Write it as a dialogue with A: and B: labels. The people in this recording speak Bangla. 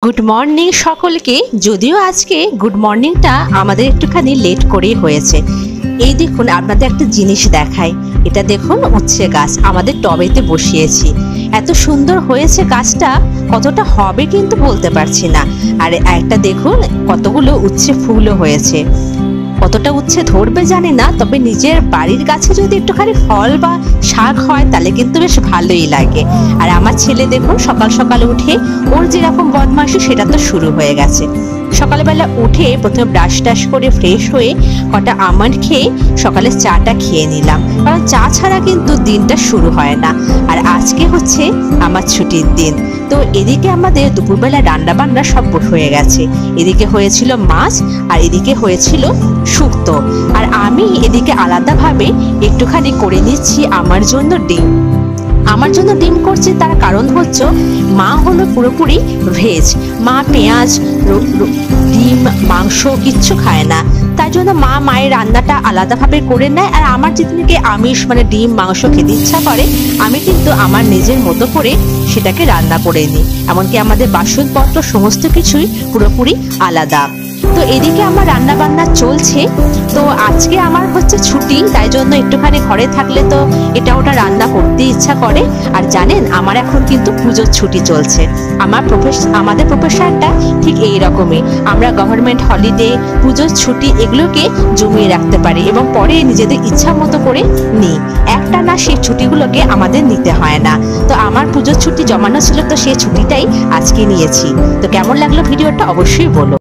A: গুড মর্নিং সকলকে। যদিও আজকে গুড মর্নিংটা আমাদের একটুখানি লেট করেই হয়েছে। এই দেখুন আপনাদের একটা জিনিস দেখাই। এটা দেখুন উচ্ছে গাছ আমাদের টবেতে বসিয়েছি। এত সুন্দর হয়েছে গাছটা, কতটা হবে কিন্তু বলতে পারছি না। আর একটা দেখুন কতগুলো উচ্ছে ফুলও হয়েছে। কতটা উচ্ছে ধরবে জানি না, তবে নিজের বাড়ির গাছে যদি একটুখানি ফল বা শাক হয় তাহলে কিন্তু বেশ ভালোই লাগে। আর আমার ছেলে দেখুন সকাল সকাল উঠে ওর যেরকম বদমাইশি সেটা তো শুরু হয়ে গেছে। সকালবেলা উঠে প্রথমে ব্রাশ টাশ করে ফ্রেশ হয়ে কটা আমন্ড খেয়ে সকালে চাটা খেয়ে নিলাম, কারণ চা ছাড়া কিন্তু দিনটা শুরু হয় না। আর আজকে হচ্ছে আমার ছুটির দিন, তো এদিকে আমাদের দুপুরবেলা রান্না বান্না সব হয়ে গেছে। এদিকে হয়েছিল মাছ আর এদিকে হয়েছিল শুক্তো। আর আমি এদিকে আলাদাভাবে একটুখানি করে নিচ্ছি আমার জন্য ডিম। আমার জন্য ডিম করছি, তার কারণ হচ্ছে মা হলো পুরোপুরি ভেজ। মা পেঁয়াজ, ডিম, মাংস কিচ্ছু খায় না, তাই জন্য মায়ের রান্নাটা আলাদাভাবে করে নেয়। আর আমার যেদিনকে আমিষ মানে ডিম মাংস খেতে ইচ্ছা করে আমি কিন্তু আমার নিজের মতো করে সেটাকে রান্না করে নিই। এমনকি আমাদের বাসনপত্র সমস্ত কিছুই পুরোপুরি আলাদা। তো এদিকে আমার রান্না বান্না চলছে। তো আজকে আমার হচ্ছে ছুটি, তাই জন্য একটুখানি ঘরে থাকলে তো এটা ওটা রান্না করতে ইচ্ছা করে। আর জানেন আমার এখন কিন্তু পুজোর ছুটি চলছে। আমাদের প্রফেশনটা ঠিক এই রকমই। আমরা গভর্নমেন্ট হলিডে, পুজোর ছুটি এগুলোকে জমিয়ে রাখতে পারি এবং পরে নিজেদের ইচ্ছা মতো করে নিই। একটা না সেই ছুটিগুলোকে আমাদের নিতে হয় না। তো আমার পুজোর ছুটি জমানো ছিল, তো সেই ছুটিটাই আজকে নিয়েছি। তো কেমন লাগলো ভিডিওটা অবশ্যই বলো।